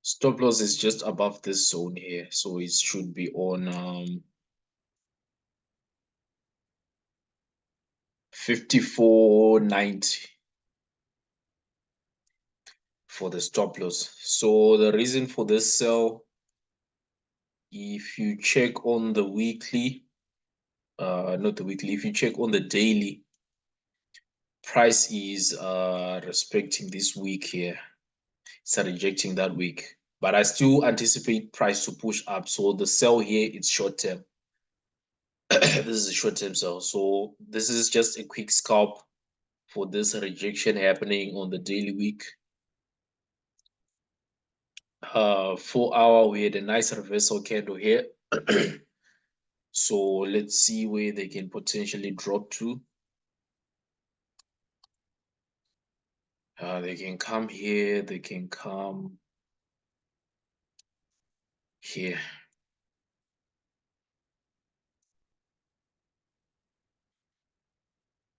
Stop loss is just above this zone here, so it should be on 54.90 for the stop loss. So the reason for this sell, if you check on the weekly, not the weekly, if you check on the daily, price is respecting this week here. It's rejecting that week, but I still anticipate price to push up. So the sell here, it's short term. This is a short term sell. So this is just a quick scalp for this rejection happening on the daily week. 4 hour, we had a nice reversal candle here. So let's see where they can potentially drop to. They can come here, they can come here.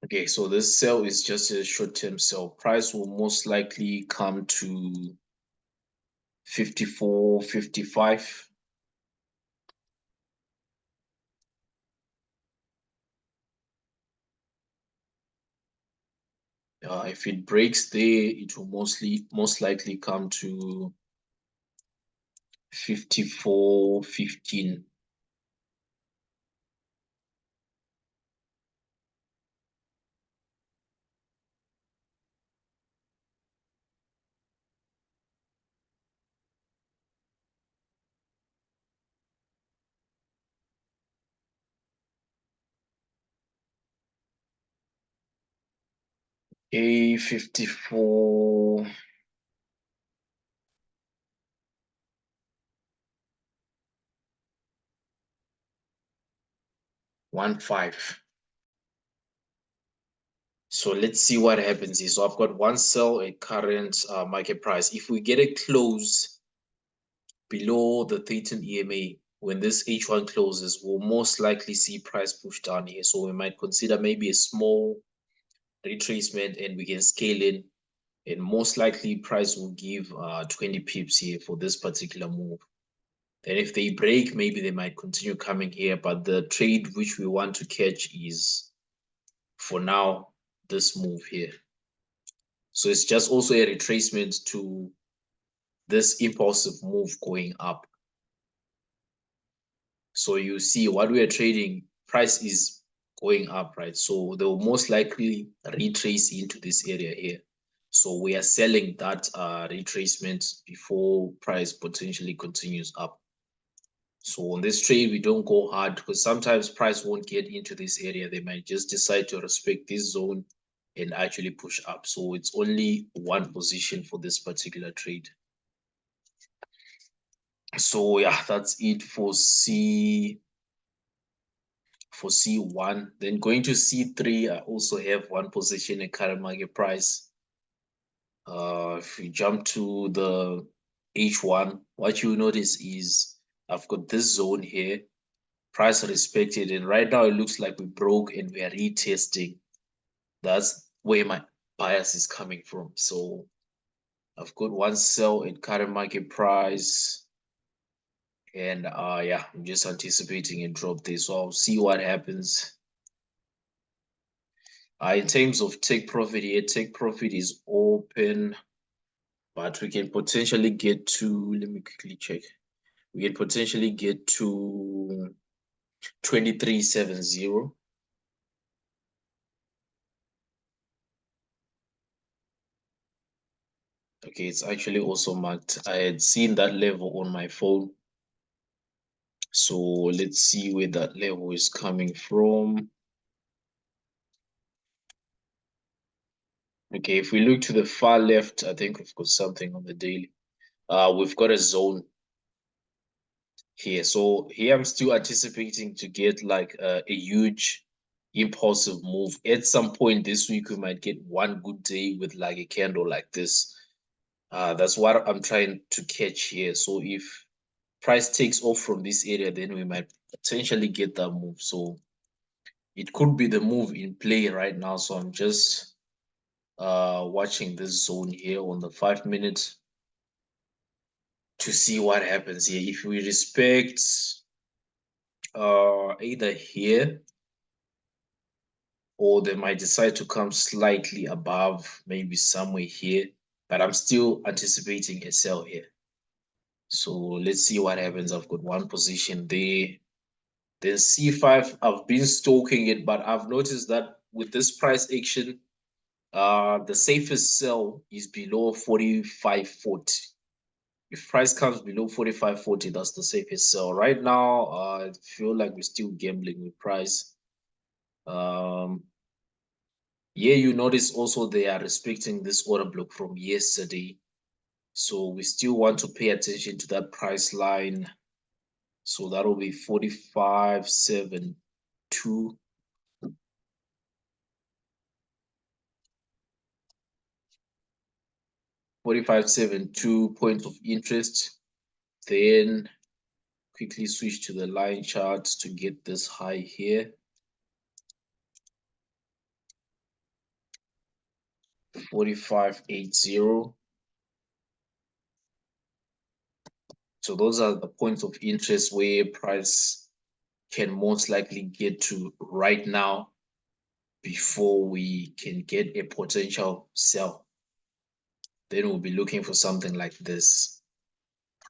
Okay, so this sell is just a short-term sell. Price will most likely come to 54, 55. If it breaks there, it will most likely come to 54, 15. A 54. One five. So let's see what happens here. So I've got one sell at current market price. If we get a close below the 13 EMA, when this H1 closes, we'll most likely see price push down here. So we might consider maybe a small retracement and we can scale in. And most likely price will give 20 pips here for this particular move. And if they break, maybe they might continue coming here. But the trade which we want to catch is, for now, this move here. So it's just also a retracement to this impulsive move going up. So you see what we are trading, price is going up, right? So they will most likely retrace into this area here. So we are selling that retracement before price potentially continues up. So on this trade, we don't go hard because sometimes price won't get into this area. They might just decide to respect this zone and actually push up. So it's only one position for this particular trade. So yeah, that's it for C1. Then going to C3, I also have one position at current market price. If we jump to the H1, what you notice is I've got this zone here, price respected, and right now it looks like we broke and we are retesting. That's where my bias is coming from. So I've got one sell at current market price. And yeah, I'm just anticipating a drop there. So I'll see what happens. In terms of take profit here, take profit is open, but we can potentially get to, let me quickly check. We can potentially get to 23.70. Okay, it's actually also marked. I had seen that level on my phone. So let's see where that level is coming from. Okay, if we look to the far left, I think we've got something on the daily. We've got a zone here. So here I'm still anticipating to get like a huge impulsive move. At some point this week, we might get one good day with like a candle like this. That's what I'm trying to catch here. So if price takes off from this area, then we might potentially get that move. So it could be the move in play right now. So I'm just watching this zone here on the 5 minutes. to see what happens here. If we respect either here, or they might decide to come slightly above, maybe somewhere here, but I'm still anticipating a sell here. So let's see what happens. I've got one position there. Then C5, I've been stalking it, but I've noticed that with this price action, the safest sell is below 45.40. If price comes below 45.40, that's the safest sell. Right now, I feel like we're still gambling with price. Yeah, you notice also they are respecting this order block from yesterday. So we still want to pay attention to that price line. So that will be 45.72. 45.72 points of interest. Then quickly switch to the line charts to get this high here. 45.80. So those are the points of interest where price can most likely get to right now before we can get a potential sell. Then we'll be looking for something like this.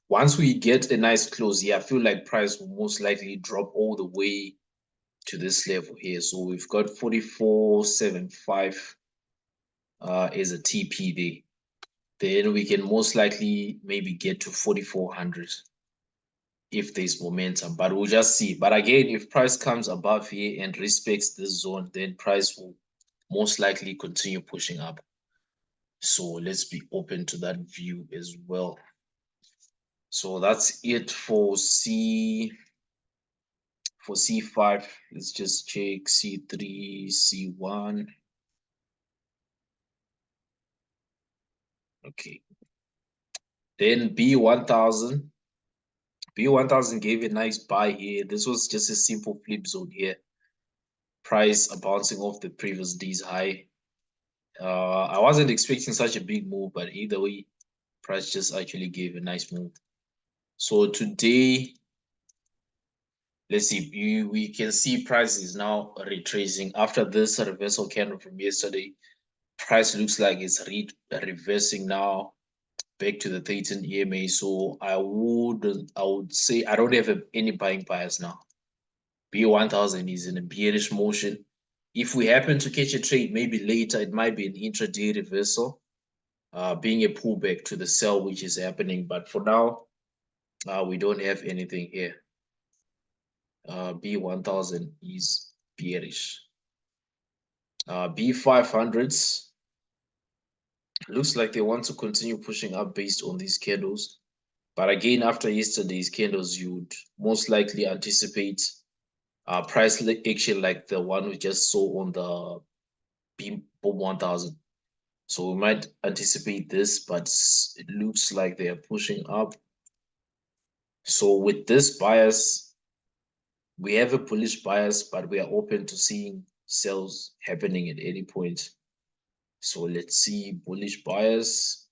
Once we get a nice close here, I feel like price will most likely drop all the way to this level here. So we've got 44.75 as a TP there. Then we can most likely maybe get to 4400 if there's momentum, but we'll just see. But again, if price comes above here and respects this zone, then price will most likely continue pushing up. So let's be open to that view as well. So that's it for C5. Let's just check C3, C1. Okay. Then B1000. B1000 gave a nice buy here. This was just a simple flip zone here. Price bouncing off the previous day's high. I wasn't expecting such a big move, but either way, price just actually gave a nice move. So today, let's see, we can see price is now retracing after this reversal candle from yesterday. Price looks like it's reversing now back to the 13 EMA. So I would say I don't have any buying bias now. B1000 is in a bearish motion. If we happen to catch a trade, maybe later it might be an intraday reversal, being a pullback to the sell which is happening. But for now, we don't have anything here. B1000 is bearish. B500s looks like they want to continue pushing up based on these candles. But again, after yesterday's candles, you would most likely anticipate price action like the one we just saw on the B1000. So we might anticipate this, but it looks like they are pushing up. So with this bias, we have a bullish bias, but we are open to seeing sells happening at any point. So let's see bullish bias.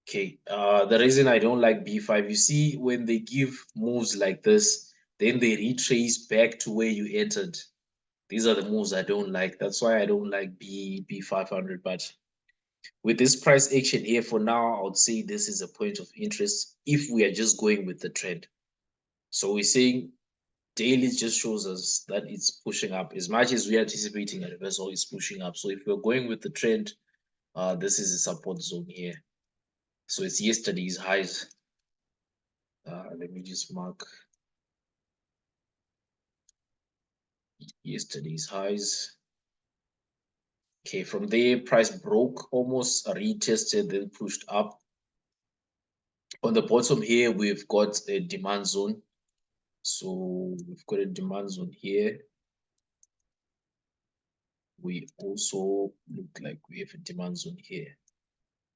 Okay, the reason I don't like B5, you see, when they give moves like this, then they retrace back to where you entered. These are the moves I don't like. That's why I don't like B500. But with this price action here for now, I would say this is a point of interest if we are just going with the trend. So we're saying daily just shows us that it's pushing up. As much as we're anticipating a reversal, it's pushing up. So if we're going with the trend, this is a support zone here. So it's yesterday's highs. Let me just mark yesterday's highs. Okay, from there, price broke, almost retested, then pushed up. On the bottom here, we've got a demand zone. So we've got a demand zone here. We also look like we have a demand zone here.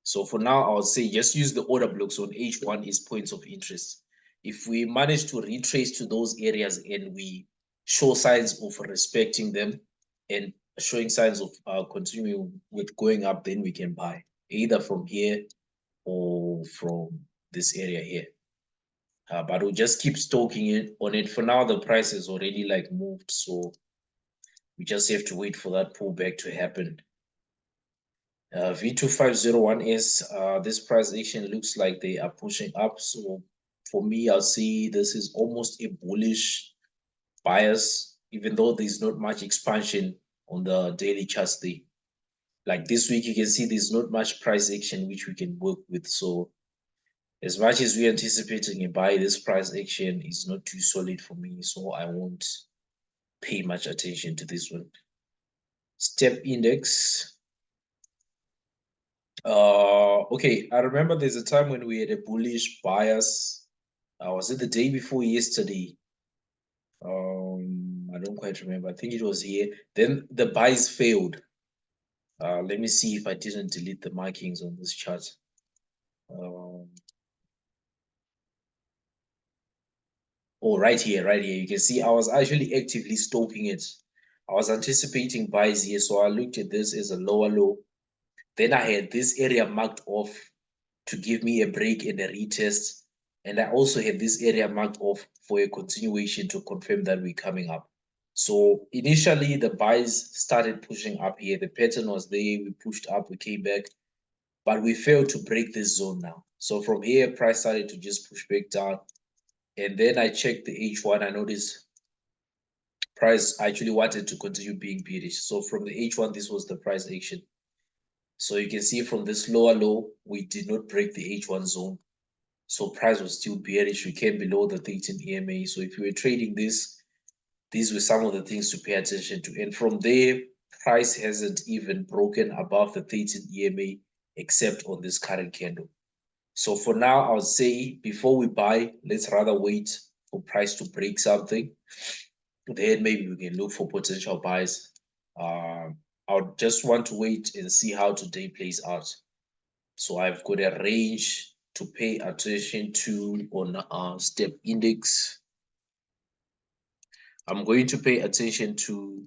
So for now, I would say just use the order blocks on H1 is points of interest. If we manage to retrace to those areas and we show signs of respecting them and showing signs of continuing with going up, then we can buy either from here or from this area here. But we'll just keep stoking it on it. For now, the price has already like moved, so we just have to wait for that pullback to happen. V2501S, this price action looks like they are pushing up. So for me, I'll see this is almost a bullish bias, even though there's not much expansion on the daily charts there. Like this week, you can see there's not much price action which we can work with. So as much as we're anticipating a buy, this price action is not too solid for me. So I won't pay much attention to this one. Step index. Okay, I remember there's a time when we had a bullish bias. Was it the day before yesterday? I don't quite remember. I think it was here. Then the buys failed. Let me see if I didn't delete the markings on this chart. Oh, right here, right here. You can see I was actually actively stoking it. I was anticipating buys here, so I looked at this as a lower low. Then I had this area marked off to give me a break and a retest. And I also have this area marked off for a continuation to confirm that we're coming up. So initially the buys started pushing up here. The pattern was there. We pushed up, we came back, but we failed to break this zone now. So from here, price started to just push back down. And then I checked the H1. I noticed price actually wanted to continue being bearish. So from the H1, this was the price action. So you can see from this lower low, we did not break the H1 zone. So price was still bearish. We came below the 13 EMA. So if you were trading this, these were some of the things to pay attention to. And from there, price hasn't even broken above the 13 EMA except on this current candle. So for now, I would say before we buy, let's rather wait for price to break something. Then maybe we can look for potential buys. I would just want to wait and see how today plays out. So I've got a range to pay attention to on step index. I'm going to pay attention to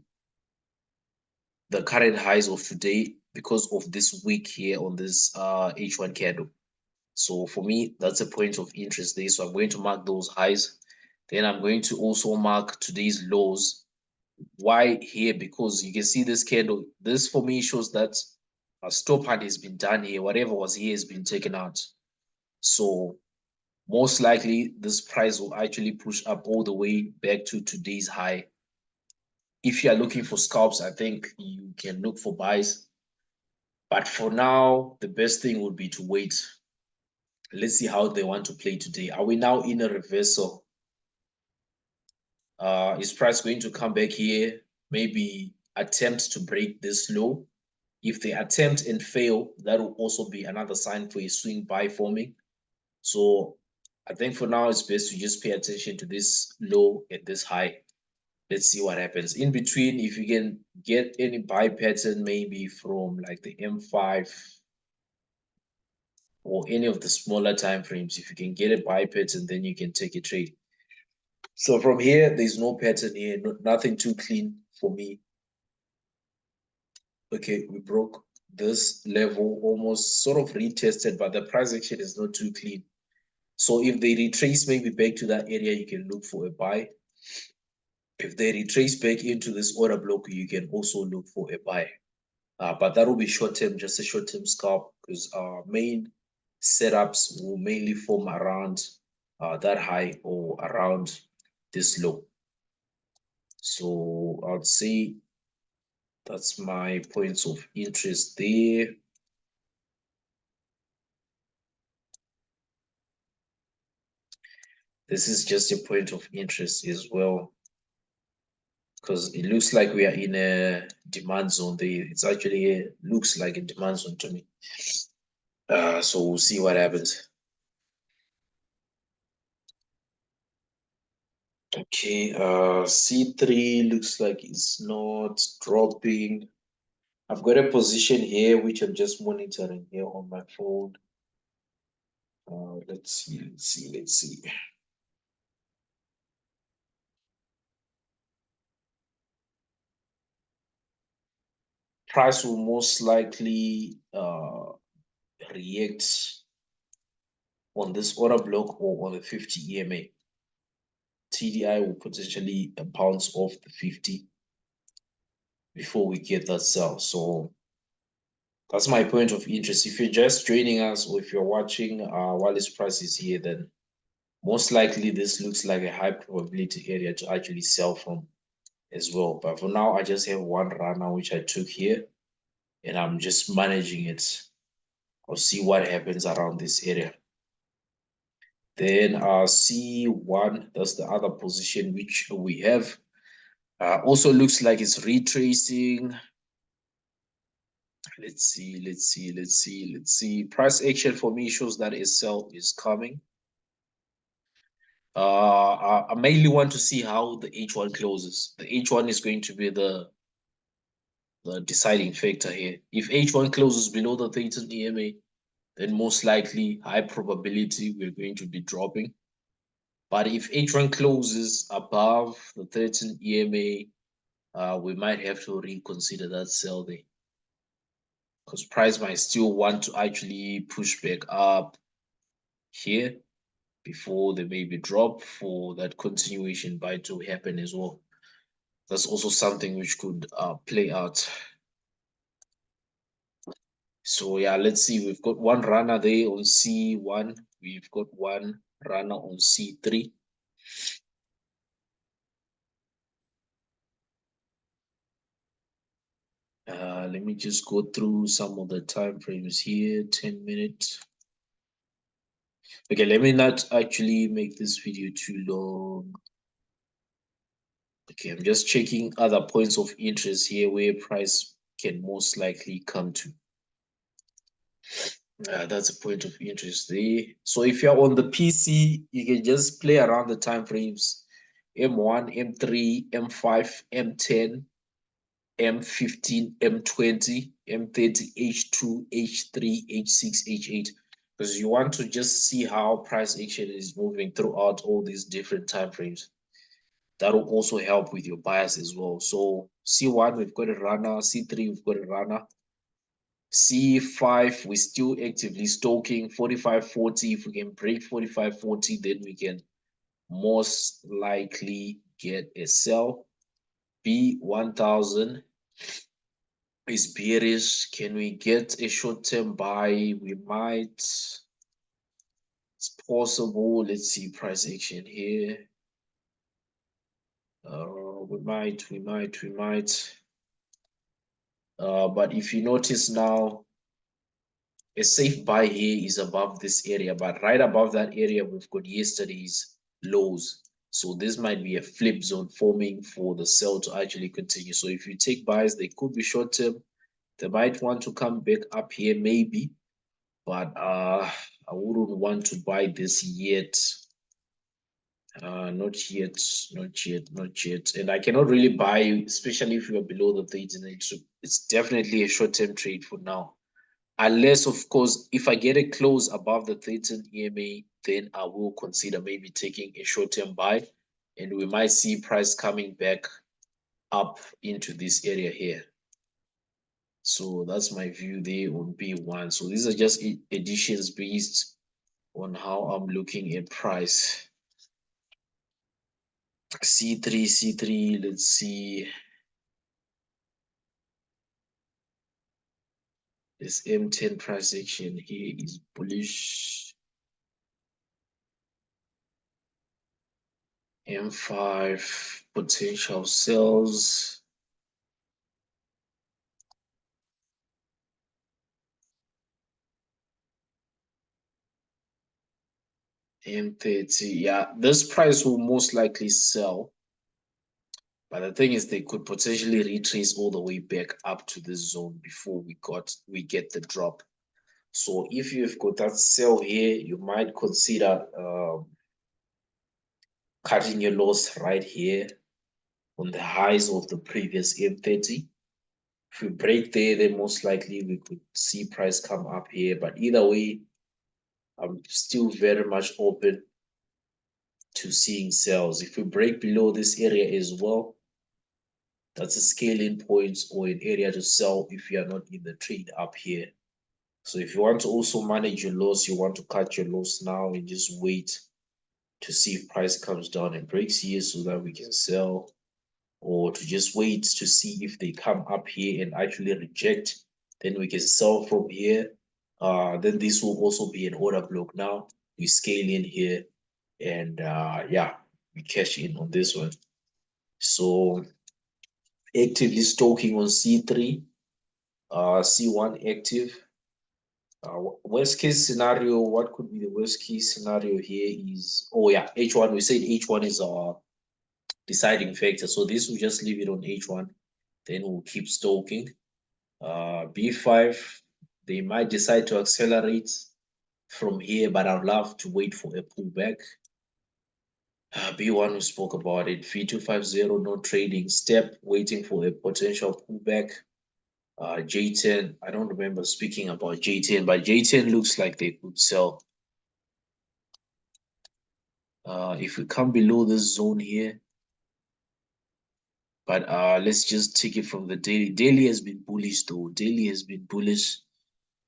the current highs of today because of this week here on this H1 candle. So for me, that's a point of interest there. So I'm going to mark those highs. Then I'm going to also mark today's lows. Why here? Because you can see this candle. This for me shows that a stop hunt has been done here. Whatever was here has been taken out. So most likely this price will actually push up all the way back to today's high. If you are looking for scalps, I think you can look for buys. But for now, the best thing would be to wait. Let's see how they want to play today. Are we now in a reversal? Is price going to come back here? Maybe attempt to break this low. If they attempt and fail, that will also be another sign for a swing buy forming. So I think for now, it's best to just pay attention to this low and this high. Let's see what happens. In between, if you can get any buy pattern, maybe from like the M5 or any of the smaller time frames, if you can get a buy pattern, then you can take a trade. So from here, there's no pattern here, nothing too clean for me. Okay, we broke this level, almost sort of retested, but the price action is not too clean. So if they retrace maybe back to that area, you can look for a buy. If they retrace back into this order block, you can also look for a buy. But that will be short term, just a short term scalp, because our main setups will mainly form around that high or around this low. So I'd say that's my points of interest there. This is just a point of interest as well, because it looks like we are in a demand zone there. It's actually looks like a demand zone to me. So we'll see what happens. Okay, C3 looks like it's not dropping. I've got a position here which I'm just monitoring here on my phone. Let's see. price will most likely react on this order block or on the 50 EMA. TDI will potentially bounce off the 50 before we get that sell. So that's my point of interest. If you're just joining us or if you're watching while this price is here, then most likely this looks like a high probability area to actually sell from as well. But for now, I just have one runner which I took here and I'm just managing it. I'll see what happens around this area. Then C1, that's the other position which we have. Also looks like it's retracing. Let's see. Price action for me shows that a sell is coming. I mainly want to see how the H1 closes. The H1 is going to be the deciding factor here. If H1 closes below the 13 EMA, then most likely high probability we're going to be dropping. But if H1 closes above the 13 EMA, we might have to reconsider that sell there. Because price might still want to actually push back up here before they maybe drop for that continuation buy to happen as well. That's also something which could play out. So yeah, let's see. We've got one runner there on C1. We've got one runner on C3. Let me just go through some of the time frames here. 10 minutes. Okay, let me not actually make this video too long. Okay, I'm just checking other points of interest here where price can most likely come to. That's a point of interest there. So if you're on the PC, you can just play around the time frames. M1, M3, M5, M10, M15, M20, M30, H2, H3, H6, H8. Because you want to just see how price action is moving throughout all these different time frames. That will also help with your bias as well. So C1, we've got a runner. C3, we've got a runner. C5, we're still actively stoking 45.40. If we can break 45.40, then we can most likely get a sell. B1000 is bearish. Can we get a short-term buy? We might. It's possible. Let's see price action here. We might. But if you notice now, a safe buy here is above this area, but right above that area, we've got yesterday's lows. So this might be a flip zone forming for the sell to actually continue. So if you take buys, they could be short term. They might want to come back up here, maybe, but I wouldn't want to buy this yet. Not yet. And I cannot really buy, especially if you are below the 13. It's definitely a short-term trade for now. Unless, of course, if I get a close above the 13 EMA, then I will consider maybe taking a short-term buy, and we might see price coming back up into this area here. So that's my view there on B1. So these are just additions based on how I'm looking at price. C3, let's see. This M10 price action here is bullish. M5 potential sells. M30, yeah, this price will most likely sell. But the thing is, they could potentially retrace all the way back up to this zone before we get the drop. So if you've got that sell here, you might consider cutting your loss right here on the highs of the previous M30. If we break there, then most likely we could see price come up here. But either way, I'm still very much open to seeing sells. If we break below this area as well, That's a scaling point or an area to sell if you are not in the trade up here. So if you want to also manage your loss, you want to cut your loss now and just wait to see if price comes down and breaks here so that we can sell, or to just wait to see if they come up here and actually reject, then we can sell from here. Then this will also be an order block now. We scale in here and yeah, we cash in on this one. So actively stoking on C3, C1 active. Worst case scenario, what could be the worst case scenario here is, oh yeah, H1, we said H1 is our deciding factor. So this will just leave it on H1, then we'll keep stoking. B5, they might decide to accelerate from here, but I'd love to wait for a pullback. B1, we spoke about it. V250, no trading step, waiting for a potential pullback. J10, I don't remember speaking about J10, but J10 looks like they could sell. If we come below this zone here, but let's just take it from the daily. Daily has been bullish though. Daily has been bullish.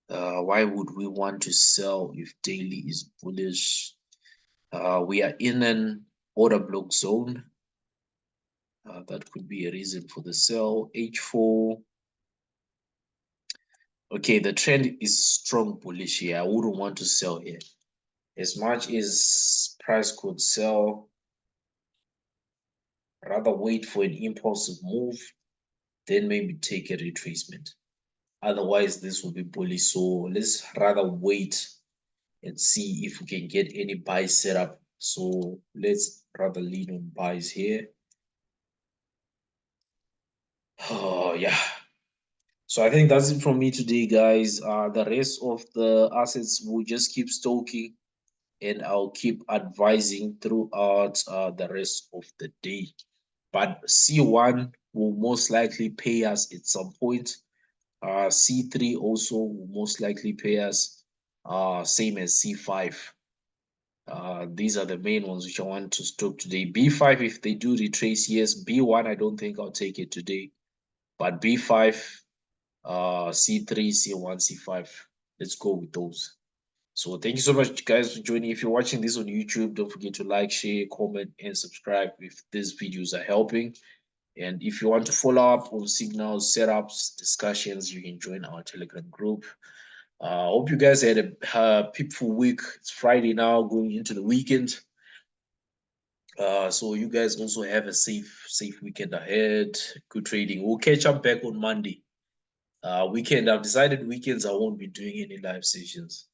Why would we want to sell if daily is bullish? We are in an order block zone. That could be a reason for the sell. H4. Okay, the trend is strong bullish here. I wouldn't want to sell here. As much as price could sell, rather wait for an impulsive move, then maybe take a retracement. Otherwise, this will be bullish. So let's rather wait and see if we can get any buy setup. So let's rather lean on buys here. Oh yeah. So I think that's it from me today, guys. The rest of the assets will just keep stoking, and I'll keep advising throughout the rest of the day. But C1 will most likely pay us at some point. C3 also will most likely pay us. Same as C5. These are the main ones which I want to stoke today. B5, if they do retrace, yes. B1, I don't think I'll take it today. But B5, C3, C1, C5, let's go with those. So thank you so much, guys, for joining. If you're watching this on YouTube, don't forget to like, share, comment, and subscribe if these videos are helping. And if you want to follow up on signals, setups, discussions, you can join our Telegram group. Hope you guys had a peaceful week. It's Friday now, going into the weekend. So you guys also have a safe weekend ahead. Good trading. We'll catch up back on Monday. Weekend, I've decided weekends I won't be doing any live sessions.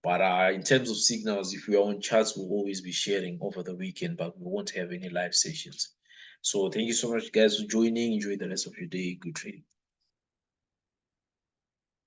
But in terms of signals, if we are on charts, we'll always be sharing over the weekend, but we won't have any live sessions. So thank you so much, guys, for joining. Enjoy the rest of your day. Good trading.